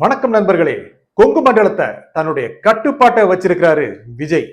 வணக்கம் நண்பர்களே. கொங்கு மண்டலத்தை தன்னுடைய கட்டுப்பாட்டை வச்சிருக்கிறாரு விஜய்.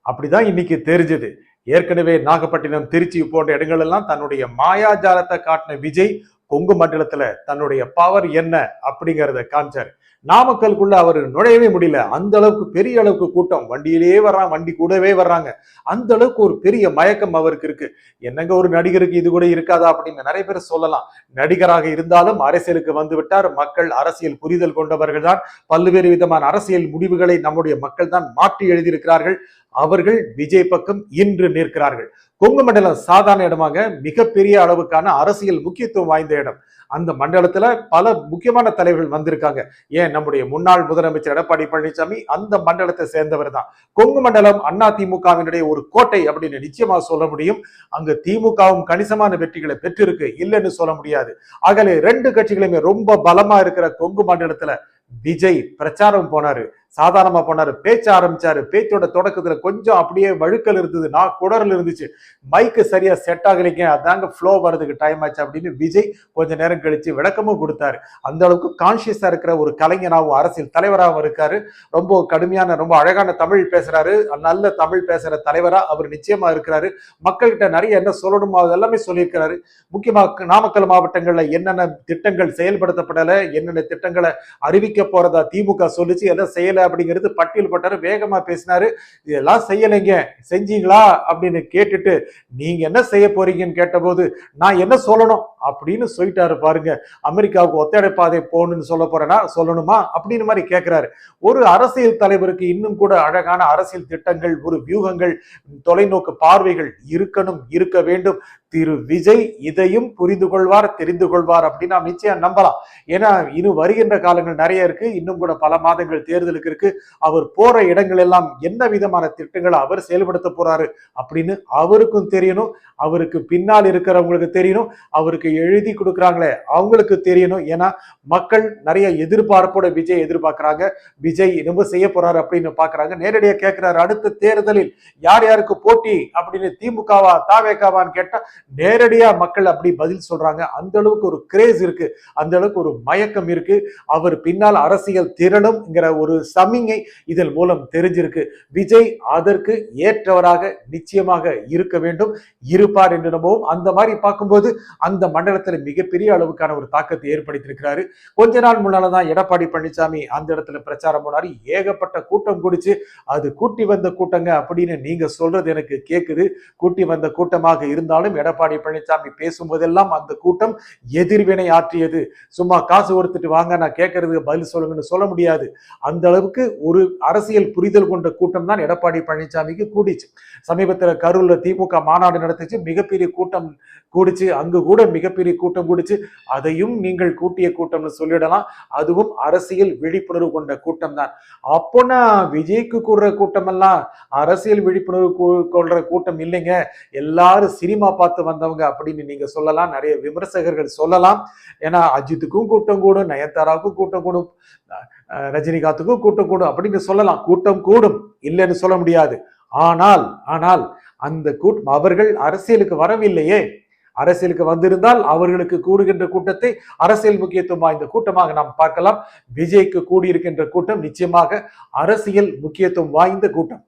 அப்படிதான் இன்னைக்கு தெரிஞ்சது. ஏற்கனவே நாகப்பட்டினம், திருச்சி போன்ற இடங்கள் எல்லாம் தன்னுடைய மாயாஜாலத்தை காட்டின விஜய் கொங்கு மண்டலத்துல தன்னுடைய பவர் என்ன அப்படிங்கறத காமிச்சாரு. நாமக்கலுக்குள்ள அவர் நுழையவே முடியல. அந்த அளவுக்கு பெரிய அளவுக்கு கூட்டம், வண்டியிலேயே வர்றாங்க, வண்டி கூடவே வர்றாங்க. அந்த அளவுக்கு ஒரு பெரிய மயக்கம் அவருக்கு இருக்கு. என்னங்க ஒரு நடிகருக்கு இது கூட இருக்காதா அப்படின்னு நிறைய பேர் சொல்லலாம். நடிகராக இருந்தாலும் அரசியலுக்கு வந்து விட்டார். மக்கள் அரசியல் புரிதல் கொண்டவர்கள் தான். பல்வேறு விதமான அரசியல் முடிவுகளை நம்முடைய மக்கள் தான் மாற்றி எழுதியிருக்கிறார்கள். அவர்கள் விஜய் பக்கம் இன்று நிற்கிறார்கள். கொங்கு மண்டலம் சாதாரண இடமாக மிகப்பெரிய அளவுக்கான அரசியல் முக்கியத்துவம் வாய்ந்த இடம். அந்த மண்டலத்துல பல முக்கியமான தலைவர்கள் வந்திருக்காங்க. ஏன் நம்முடைய முன்னாள் முதலமைச்சர் எடப்பாடி பழனிசாமி அந்த மண்டலத்தை சேர்ந்தவர் தான். கொங்கு மண்டலம் அதிமுகவினுடைய ஒரு கோட்டை அப்படின்னு நிச்சயமா சொல்ல முடியும். அங்கு திமுகவும் கணிசமான வெற்றிகளை பெற்றிருக்கு, இல்லைன்னு சொல்ல முடியாது. ஆகவே ரெண்டு கட்சிகளுமே ரொம்ப பலமா இருக்கிற கொங்கு மண்டலத்துல விஜய் பிரச்சாரம் போனாரு. சாதாரணமா போனாரு, பேச்ச ஆரம்பிச்சாரு. பேச்சோட தொடக்கத்துல கொஞ்சம் அப்படியே வழுக்கல் இருந்தது, நான் குடறல் இருந்துச்சு, மைக்கு சரியா செட் ஆகலைங்க, அதாங்க ஃப்ளோ வர்றதுக்கு டைம் ஆச்சு அப்படின்னு விஜய் கொஞ்ச நேரம் கழிச்சு விளக்கமும் கொடுத்தாரு. அந்த அளவுக்கு கான்சியஸா இருக்கிற ஒரு கலைஞனாகவும் அரசியல் தலைவராகவும் இருக்காரு. ரொம்ப கடுமையான, ரொம்ப அழகான தமிழ் பேசுறாரு. நல்ல தமிழ் பேசுற தலைவரா அவர் நிச்சயமா இருக்கிறாரு. மக்கள்கிட்ட நிறைய என்ன சொல்லணுமோ அதெல்லாமே சொல்லியிருக்கிறாரு. முக்கியமாக நாமக்கல் மாவட்டங்கள்ல என்னென்ன திட்டங்கள் செயல்படுத்தப்படல, என்னென்ன திட்டங்களை அறிவிக்க போறதா திமுக சொல்லிச்சு, எல்லாம் செய்யல அப்படிங்கிறது பட்டியல் போட்டாரு. வேகமா பேசினாரு. இதெல்லாம் செய்யலைங்க, செஞ்சீங்களா அப்படின்னு கேட்டுட்டு நீங்க என்ன செய்ய போறீங்கன்னு கேட்டபோது நான் என்ன சொல்லணும் அப்படின்னு சொல்லிட்டாரு பாருங்க. அமெரிக்காவுக்கு ஒத்தடை பாதை போகணும்னு சொல்ல போறேன்னா சொல்லணுமா அப்படின்னு மாதிரி கேட்கிறாரு. ஒரு அரசியல் தலைவருக்கு இன்னும் கூட அழகான அரசியல் திட்டங்கள், ஒரு வியூகங்கள், தொலைநோக்கு பார்வைகள் இருக்கணும், இருக்க வேண்டும். திரு விஜய் இதையும் புரிந்து கொள்வார், தெரிந்து கொள்வார் அப்படின்னு நாம் நிச்சயம் நம்பலாம். ஏன்னா இன்னும் வருகின்ற காலங்கள் நிறைய இருக்கு. இன்னும் கூட பல மாதங்கள் தேர்தலுக்கு இருக்கு. அவர் போற இடங்கள் எல்லாம் என்ன விதமான திட்டங்களை அவர் செயல்படுத்த போறாரு அப்படின்னு அவருக்கும் தெரியணும். அவருக்கு பின்னால் இருக்கிறவங்களுக்கு தெரியணும். அவருக்கு எழுதி கொடுக்குறாங்களே அவங்களுக்கு தெரியணும். ஏன்னா மக்கள் நிறைய எதிர்பார்ப்போட விஜய் எதிர்பார்க்கிறாங்க. விஜய் ரொம்ப செய்ய போறாரு அப்படின்னு பாக்குறாங்க. நேரடியா கேட்கிறாரு, அடுத்த தேர்தலில் யார் யாருக்கு போட்டி அப்படின்னு, திமுகவா தாவேகாவான்னு கேட்டா நேரடியா மக்கள் அப்படி பதில் சொல்றாங்க. அந்த அளவுக்கு ஒரு கிரேஸ் இருக்கு, அந்த அளவுக்கு ஒரு மயக்கம் இருக்கு. அவர் பின்னால் அரசியல் திறனும்ங்கிற ஒரு சமிங்கை இதன் மூலம் தெரிஞ்சிருக்கு. விஜய் அதற்கு ஏற்றவராக நிச்சயமாக இருக்க வேண்டும், இருப்பார் என்று நம்பவும். அந்த மாதிரி பார்க்கும்போது அந்த மண்டலத்தில் மிகப்பெரிய அளவுக்கான ஒரு தாக்கத்தை ஏற்படுத்தியிருக்கிறாரு. கொஞ்ச நாள் முன்னாலதான் எடப்பாடி பழனிசாமி அந்த இடத்துல பிரச்சாரம் போனாரு. ஏகப்பட்ட கூட்டம் கூடிச்சு. அது கூட்டி வந்த கூட்டங்க அப்படின்னு நீங்க சொல்றது எனக்கு கேக்குது. கூட்டி வந்த கூட்டமாக இருந்தாலும் எடப்பாடி பழனிசாமி பேசும்போதெல்லாம் அந்த கூட்டம் எதிர்வினை ஆற்றியது. சும்மா காசு கொடுத்துட்டு வாங்க நான் கேட்கறதுக்கு பதில் சொல்லுங்கன்னு சொல்ல முடியாது. அந்த அளவுக்கு ஒரு அரசியல் புரிதல் கொண்ட கூட்டம் தான் எடப்பாடி பழனிசாமிக்கு கூடிச்சு. சமீபத்தில் கரூர்ல திமுக மாநாடு நடத்துச்சு, மிகப்பெரிய கூட்டம் கூடிச்சு. அங்கு கூட மிகப்பெரிய கூட்டம் கூடிச்சு. அதையும் நீங்கள் கூட்டிய கூட்டம்னு சொல்லிடலாம். அதுவும் அரசியல் விழிப்புணர்வு கொண்ட கூட்டம் தான். அப்போனா விஜய்க்கு கூடுற கூட்டம் எல்லாம் அரசியல் விழிப்புணர்வு கொள்ற கூட்டம் இல்லைங்க, எல்லாரும் சினிமா பார்த்து வந்தவங்க அப்படின்னு நீங்க சொல்லலாம். நிறைய விமர்சகர்கள் சொல்லலாம். ஏன்னா அஜித்துக்கும் கூட்டம் கூடும், நயன்தாராவுக்கும் கூட்டம் கூடும், ரஜினிகாந்துக்கும் கூட்டம் கூடும் அப்படின்னு சொல்லலாம். கூட்டம் கூடும், இல்லைன்னு சொல்ல முடியாது. ஆனால் ஆனால் அந்த கூட்டம் அவர்கள் அரசியலுக்கு வரவில்லையே. அரசியலுக்கு வந்திருந்தால் அவர்களுக்கு கூடுகின்ற கூட்டத்தை அரசியல் முக்கியத்துவம் வாய்ந்த கூட்டமாக நாம் பார்க்கலாம். விஜய்க்கு கூடியிருக்கின்ற கூட்டம் நிச்சயமாக அரசியல் முக்கியத்துவம் வாய்ந்த கூட்டம்.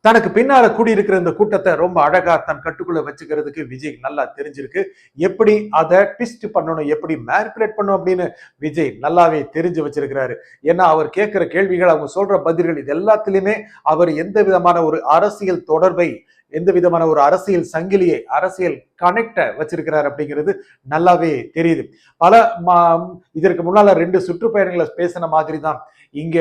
தனக்கு பின்னால கூடியிருக்கிற இந்த கூட்டத்தை ரொம்ப அழகா தன் கட்டுக்குள்ள வச்சுக்கிறதுக்கு விஜய் நல்லா தெரிஞ்சிருக்கு. எப்படி அதை ட்விஸ்ட் பண்ணணும், எப்படி மேனிபுலேட் பண்ணணும் அப்படின்னு விஜய் நல்லாவே தெரிஞ்சு வச்சிருக்கிறாரு. ஏன்னா அவர் கேட்கிற கேள்விகள், அவங்க சொல்ற பதில்கள், இது எல்லாத்திலுமே அவர் எந்த விதமான ஒரு அரசியல் தொடர்பை, எந்த விதமான ஒரு அரசியல் சங்கிலியை, அரசியல் கனெக்ட வச்சிருக்கிறார் அப்படிங்கிறது நல்லாவே தெரியுது. பல இதற்கு முன்னால 2 சுற்றுப்பயணங்களை பேசின மாதிரி தான் இங்க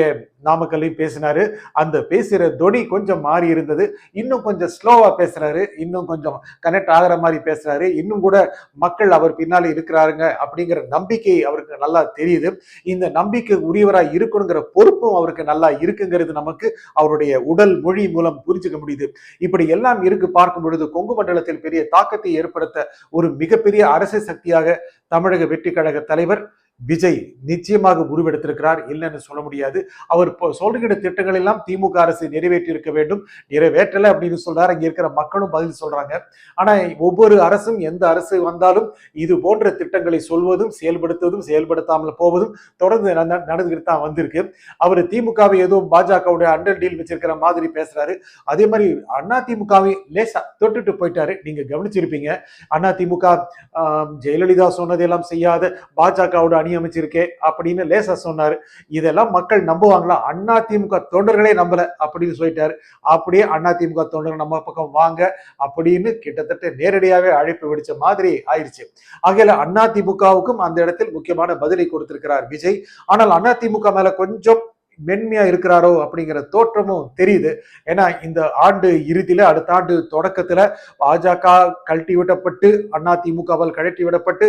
நாமக்கல்லையும் பேசினாரு. அந்த பேசுற தொனி கொஞ்சம் மாறி இருந்தது. இன்னும் கொஞ்சம் ஸ்லோவா பேசுறாரு, இன்னும் கொஞ்சம் கனெக்ட் ஆகிற மாதிரி பேசுறாரு. இன்னும் கூட மக்கள் அவர் பின்னாலே இருக்கிறாருங்க அப்படிங்கிற நம்பிக்கை அவருக்கு நல்லா தெரியுது. இந்த நம்பிக்கை உரியவராக இருக்கணுங்கிற பொறுப்பும் அவருக்கு நல்லா இருக்குங்கிறது நமக்கு அவருடைய உடல் மொழி மூலம் புரிஞ்சுக்க முடியுது. இப்படி எல்லாம் இருக்கு பார்க்கும் பொழுது கொங்கு மண்டலத்தில் பெரிய தாக்கத்தை ஏற்படுத்த ஒரு மிகப்பெரிய அரசியல் சக்தியாக தமிழக வெற்றி கழக தலைவர் விஜய் நிச்சயமாக உருவெடுத்திருக்கிறார், இல்லைன்னு சொல்ல முடியாது. அவர் சொல்கிற திட்டங்கள் எல்லாம் திமுக அரசு நிறைவேற்றி இருக்க வேண்டும், நிறைவேற்றல அப்படின்னு சொல்றாரு. இங்க இருக்கிற மக்களும் பதில் சொல்றாங்க. ஆனா ஒவ்வொரு அரசும், எந்த அரசு வந்தாலும் இது போன்ற திட்டங்களை சொல்வதும் செயல்படுத்துவதும் செயல்படுத்தாமல் போவதும் தொடர்ந்து நடந்துகிட்டு தான் வந்திருக்கு. அவர் திமுகவை ஏதோ பாஜகவுடைய அண்டர் டீல் வச்சிருக்கிற மாதிரி பேசுறாரு. அதே மாதிரி அதிமுகவை லேசா தொட்டுட்டு போயிட்டாரு. நீங்க கவனிச்சிருப்பீங்க, அதிமுக ஜெயலலிதா சொன்னதெல்லாம் செய்யாத பாஜகவோட அணி அமைச்சிருக்கே அப்படின்னு லேசா சொன்னாரு. இதெல்லாம் மக்கள் நம்புவாங்களா? அதிமுக தொண்டர்களே நம்பல அப்படின்னு சொல்லிட்டாரு. அப்படியே அதிமுக தொண்டர்கள் நம்ம பக்கம் வாங்க அப்படின்னு கிட்டத்தட்ட நேரடியாவே அழைப்பு விடுச்ச மாதிரி ஆயிடுச்சு. ஆகையில அதிமுகவுக்கும் அந்த இடத்தில் முக்கியமான பதிலை கொடுத்திருக்கிறார் விஜய். ஆனால் அதிமுக மேல கொஞ்சம் மென்மையா இருக்கிறாரோ அப்படிங்கிற தோற்றமும் தெரியுது. ஏன்னா இந்த ஆண்டு இறுதியில, அடுத்த ஆண்டு தொடக்கத்துல பாஜக கழட்டி விடப்பட்டு அதிமுகவால் கழட்டி விடப்பட்டு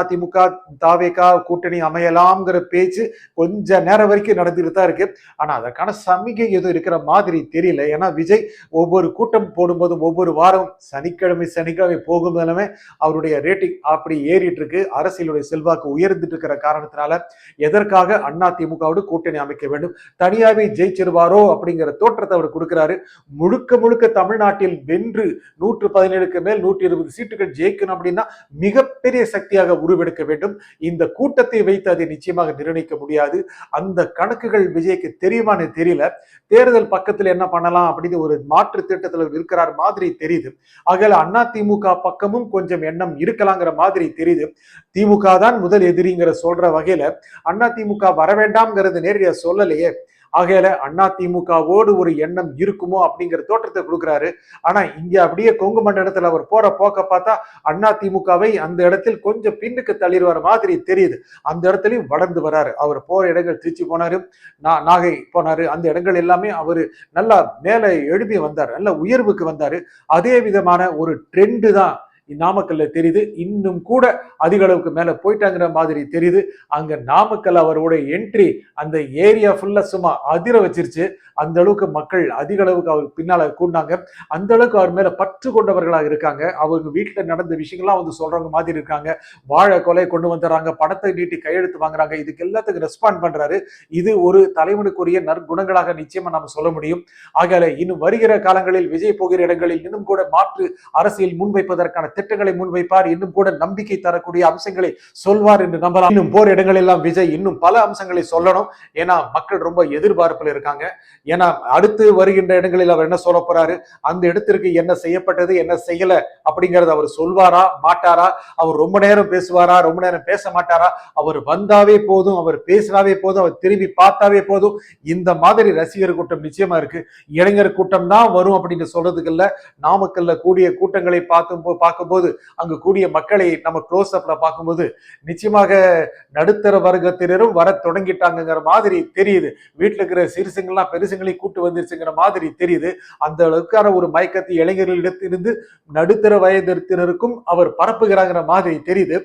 அதிமுக தாவேகா கூட்டணி அமையலாம்ங்கிற பேச்சு கொஞ்ச நேரம் வரைக்கும் நடந்துட்டு தான் இருக்கு. ஆனா அதற்கான சமிகை எதுவும் இருக்கிற மாதிரி தெரியல. ஏன்னா விஜய் ஒவ்வொரு கூட்டம் போடும்போதும், ஒவ்வொரு வாரம் சனிக்கிழமை போகும்போதுமே அவருடைய ரேட்டிங் அப்படி ஏறிட்டு இருக்கு. அரசியலுடைய செல்வாக்கு உயர்ந்துட்டு இருக்கிற காரணத்தினால எதற்காக அதிமுகவோடு கூட்டணி அமைக்க வேண்டும், தனியாவே ஜெயிச்சிருவாரோ அப்படிங்கிற தோற்றத்தை அவர் கொடுக்கிறாரு. முழுக்க முழுக்க தமிழ்நாட்டில் வென்று 117க்கு மேல் 120 சீட்டுகள் ஜெயிக்கணும் அப்படின்னா மிகப்பெரிய சக்தியாக உருவெடுக்க வேண்டும். இந்த கூட்டத்தை வைத்து அதை நிச்சயமாக நிர்ணயிக்க முடியாது. அந்த கணக்குகள் விஜய்க்கு தெரியுமான்னு தெரியல. தேர்தல் பக்கத்தில் என்ன பண்ணலாம் அப்படின்னு ஒரு மாற்று திட்டத்தில் இருக்கிறார் மாதிரி தெரியுது. ஆகல அதிமுக பக்கமும் கொஞ்சம் எண்ணம் இருக்கலாங்கிற மாதிரி தெரியுது. திமுக தான் முதல் எதிரிங்கிற சொல்ற வகையில அதிமுக வர வேண்டாம்ங்கிறது நேரடியா சொல்லலையே. ஆகையில அதிமுகவோடு ஒரு எண்ணம் இருக்குமோ அப்படிங்கிற தோற்றத்தை கொடுக்கிறாரு. ஆனா இங்க அப்படியே கொங்கு மண்டலத்துல அவர் போற போக்க பார்த்தா அதிமுகவை அந்த இடத்தில் கொஞ்சம் பின்னுக்கு தள்ளிடுவார் மாதிரி தெரியுது. அந்த இடத்துலயும் வளர்ந்து வராரு. அவர் போற இடங்கள் திருச்சி போனாரு, நாகை போனாரு. அந்த இடங்கள் எல்லாமே அவரு நல்லா மேல எழுப்பி வந்தாரு, நல்ல உயர்வுக்கு வந்தாரு. அதே விதமான ஒரு ட்ரெண்டு தான் நாமக்கல்ல தெரியுது. இன்னும் கூட அதிக அளவுக்கு மேல போயிட்டாங்கிற மாதிரி தெரியுது. அங்க நாமக்கல் அவரோட என்ட்ரி அந்த ஏரியா ஃபுல்லா சும்மா அதிர வச்சிருச்சு. அந்த அளவுக்கு மக்கள் அதிக அளவுக்கு அவர் பின்னால கூண்டாங்க. அந்த அளவுக்கு அவர் மேல பற்று கொண்டவர்களாக இருக்காங்க. அவங்க வீட்டுல நடந்த விஷயங்கள்லாம் வந்து சொல்றவங்க மாதிரி இருக்காங்க. வாழை கொலை கொண்டு வந்துடுறாங்க, படத்தை நீட்டி கையெழுத்து வாங்குறாங்க. இதுக்கு எல்லாத்துக்கும் ரெஸ்பாண்ட் பண்றாரு. இது ஒரு தலைவனுக்குரிய நற்குணங்களாக நிச்சயமா நம்ம சொல்ல முடியும். ஆகல இன்னும் வருகிற காலங்களில் விஜய் போகிற இடங்களில் இன்னும் கூட மாற்று அரசியல் முன்வைப்பதற்கான திட்டங்களை முன்வைப்பார். இன்னும் கூட நம்பிக்கை தரக்கூடிய அம்சங்களை சொல்வார் என்று நம்பலாம். இன்னும் போற இடங்கள் எல்லாம் விஜய் இன்னும் பல அம்சங்களை சொல்லணும். ஏன்னா மக்கள் ரொம்ப எதிர்பார்ப்புல இருக்காங்க. ஏன்னா அடுத்து வருகின்ற இடங்களில் அவர் என்ன சொல்ல போறாரு, அந்த இடத்திற்கு என்ன செய்யப்பட்டது, என்ன செய்யல அப்படிங்கறத அவர் சொல்வாரா மாட்டாரா, அவர் ரொம்ப நேரம் பேசுவாரா, ரொம்ப நேரம் பேச மாட்டாரா, அவர் வந்தாவே போதும், அவர் பேசினாவே போதும், அவர் திரும்பி பார்த்தாவே போதும். இந்த மாதிரி ரசிகர் கூட்டம் நிச்சயமா இருக்கு. இளைஞர் கூட்டம் தான் வரும் அப்படின்னு சொல்றதுக்கு இல்ல. நாமக்கல்ல கூடிய கூட்டங்களை பார்க்கும்போது, அங்கு கூடிய மக்களை நம்ம க்ளோஸ் அப்ல பார்க்கும்போது நிச்சயமாக நடுத்தர வர்க்கத்தினரும் வர தொடங்கிட்டாங்கிற மாதிரி தெரியுது. வீட்டுல இருக்கிற சிறுசுங்கள்லாம் பெருசுங்களையும் கூட்டு வந்துருச்சுங்கிற மாதிரி தெரியுது. அந்த அளவுக்கான ஒரு மயக்கத்தை இளைஞர்களிடத்திலிருந்து நடுத்தர வயதினருக்கும் அவர் பரப்புகிறாங்கிற மாதிரி தெரியுது.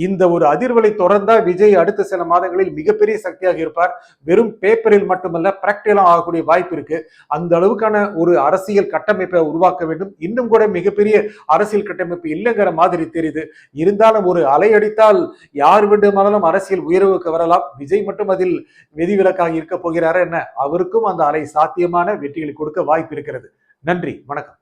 இந்த ஒரு அதிர்வலை தொடர்ந்தா விஜய் அடுத்த சில மாதங்களில் மிகப்பெரிய சக்தியாக இருப்பார். வெறும் பேப்பரில் மட்டுமல்ல, பிராக்டிகலா ஆகக்கூடிய வாய்ப்பு இருக்கு. அந்த அளவுக்கான ஒரு அரசியல் கட்டமைப்பை உருவாக்க வேண்டும். இன்னும் கூட மிகப்பெரிய அரசியல் கட்டமைப்பு இல்லைங்கிற மாதிரி தெரியுது. இருந்தாலும் ஒரு அலையடித்தால் யார் வேண்டுமானாலும் அரசியல் உயர்வுக்கு வரலாம். விஜய் மட்டும் அதில் விதிவிலக்காக இருக்க போகிறாரா என்ன? அவருக்கும் அந்த அலை சாத்தியமான வெற்றிகளை கொடுக்க வாய்ப்பு இருக்கிறது. நன்றி, வணக்கம்.